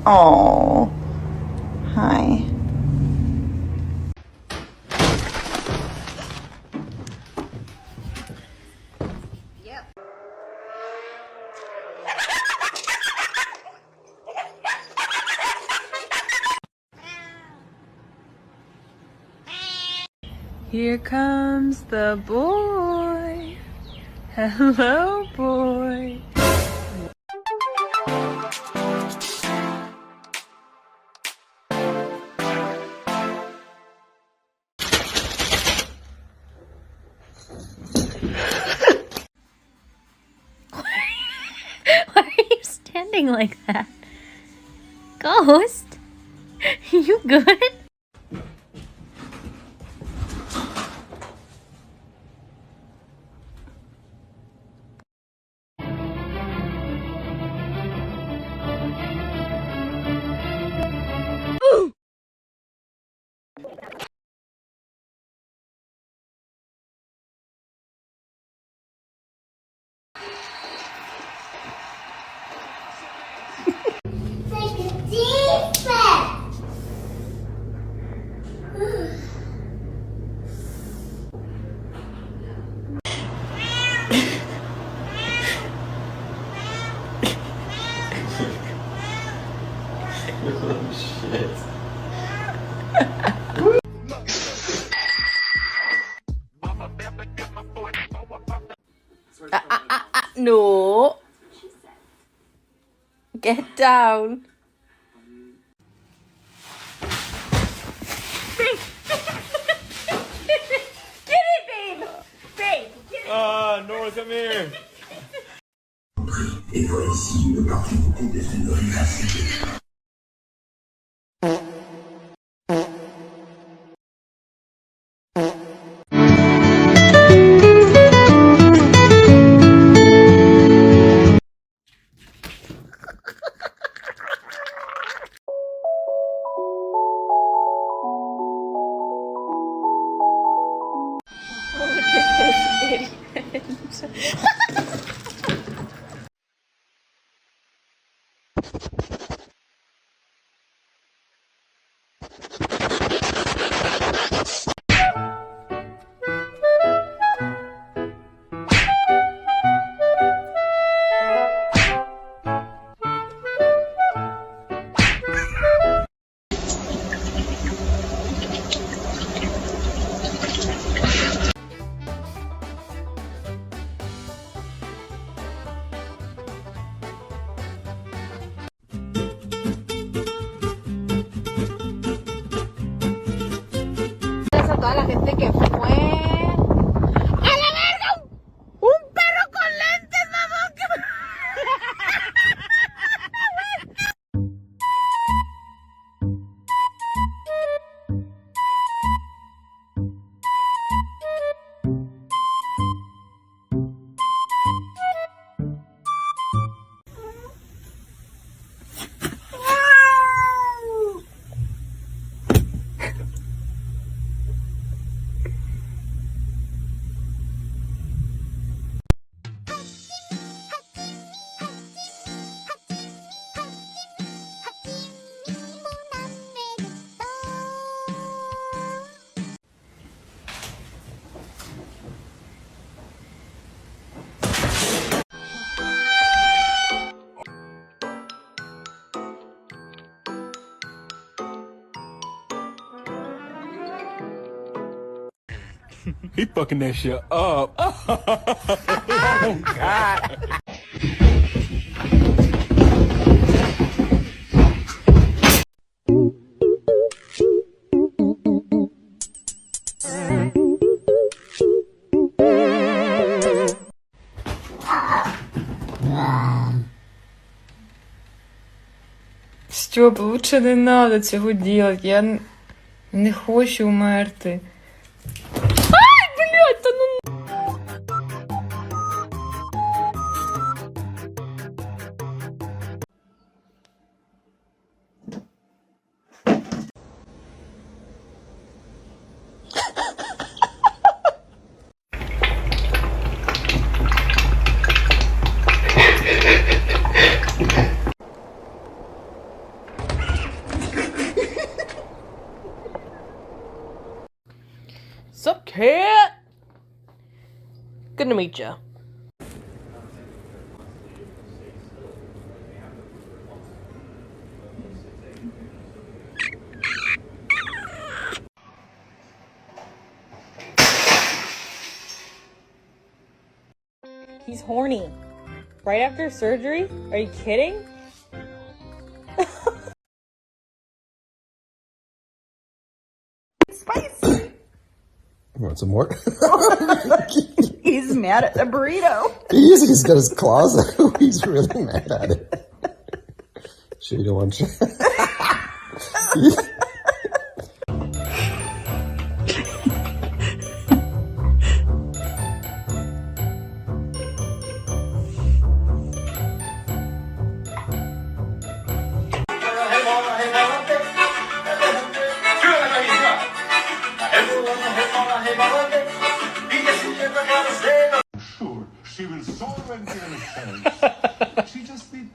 Oh, hi. Here comes the boy. Hello, boy. Why are you standing like that? Ghost? You good? No. Get down. Nora, come here. Et voici une partie beaucoup de ce nourriture. A toda la gente que fue. ¡A la verga! ¡Un perro con lentes, mamón! He fucking that shit up. Oh, God. Стьоп, лучше не надо цього делать. Я не хочу вмерти. Ай, блядь, та ну. ya. He's horny. Right after surgery? Are you kidding? Spicy. Want some more? He's mad at the burrito. He's got his claws out. He's really mad at it. Sure you don't want to? Sure, she will solve and she just be.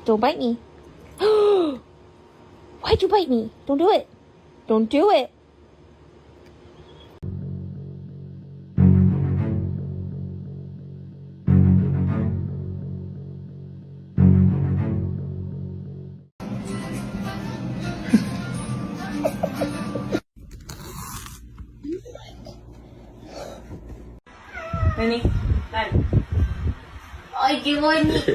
Don't bite me. Why'd you bite me? Don't do it. Don't do it. Nani? Ay, qué bonito.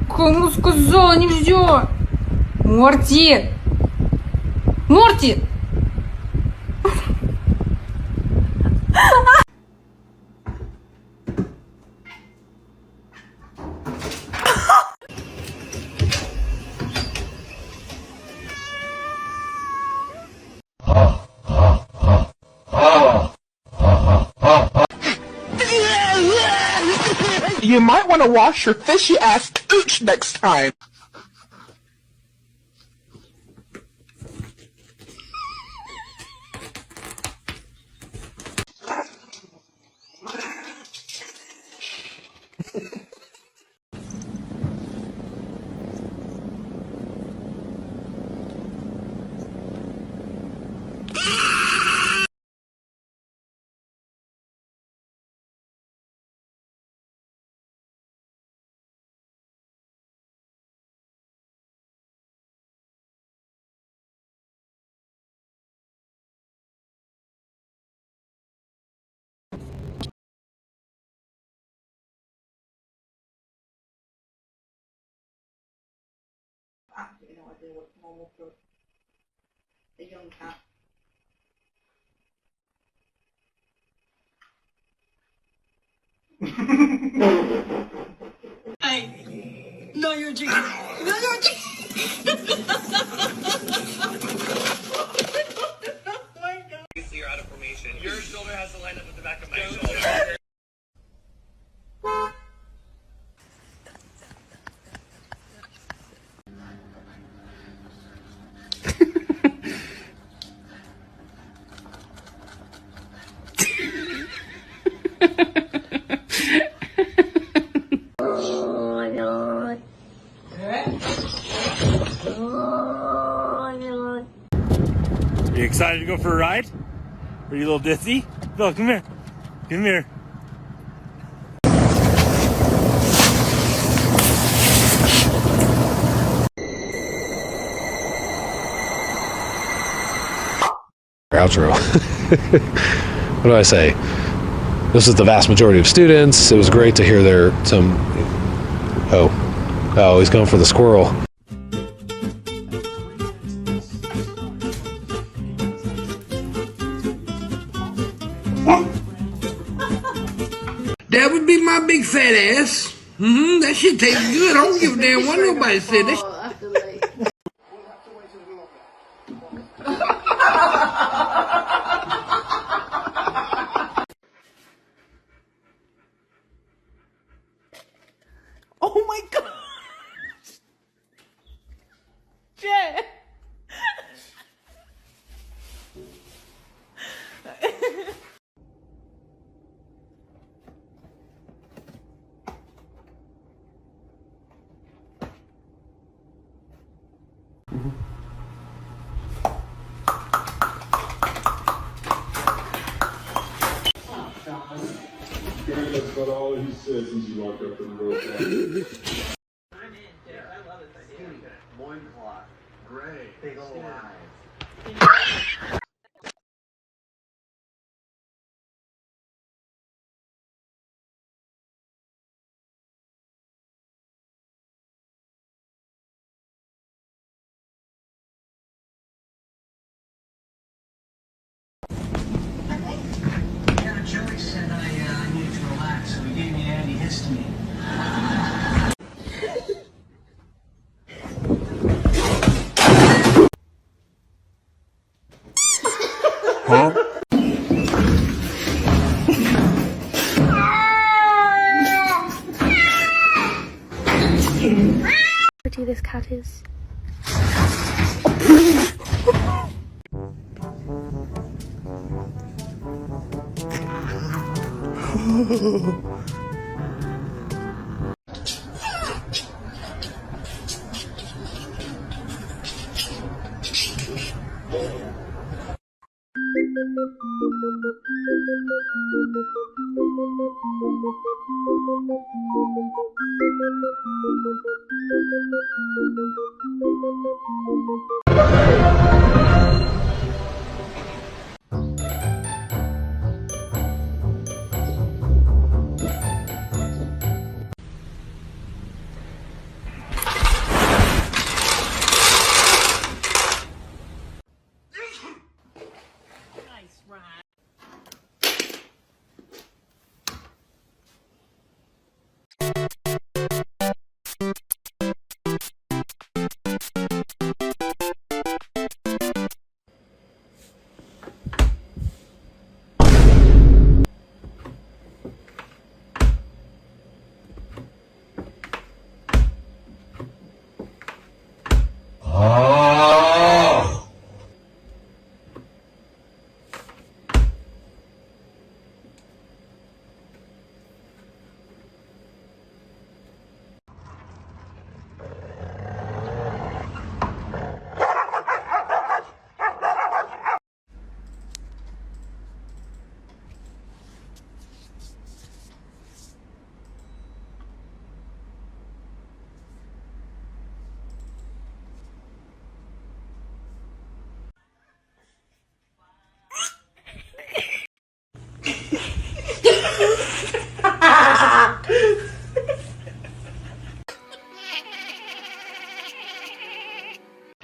Кому сказала нельзя? Морти! Морти! You might want to wash your fishy ass gooch next time. You know, I do what's normal for a young cat. Hey, no, you're jigging. No, you're jigging. Oh my God. You're out of formation. Your shoulder has to line up with the back of my shoulder. You excited to go for a ride? Are you a little dizzy? Bill, come here. Come here. Outro. What do I say? This is the vast majority of students. It was great to hear oh, he's going for the squirrel. That would be my big fat ass. That shit tastes good. I don't give a damn what nobody said. That Oh my god! Jay! That's about all he said since you walked up to the door. loincloth. Great. Big old eyes. Joey said I need to relax, so he gave me an antihistamine. Pretty this cat is.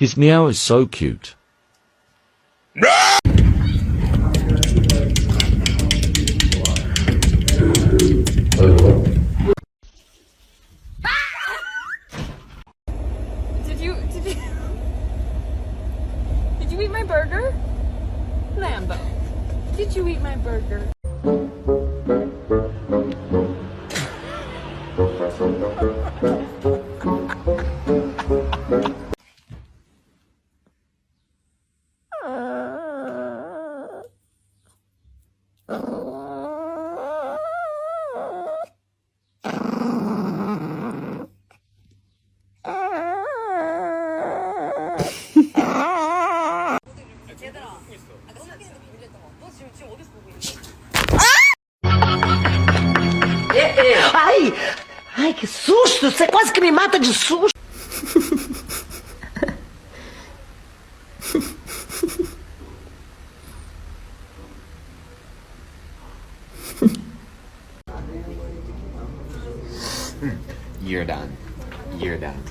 His Meow is so cute. Did you eat my burger? Lambo, did you eat my burger? Ai! Ai, que susto! Você quase que me mata de susto! You're done. You're done.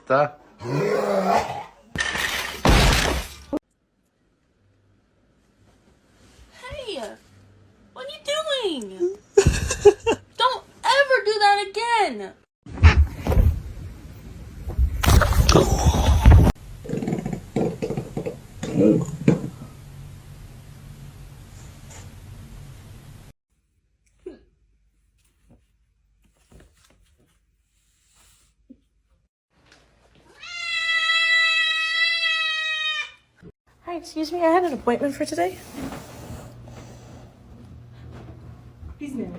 Tá. Hey, what are you doing? Don't ever do that again. Hi, excuse me, I had an appointment for today. He's new.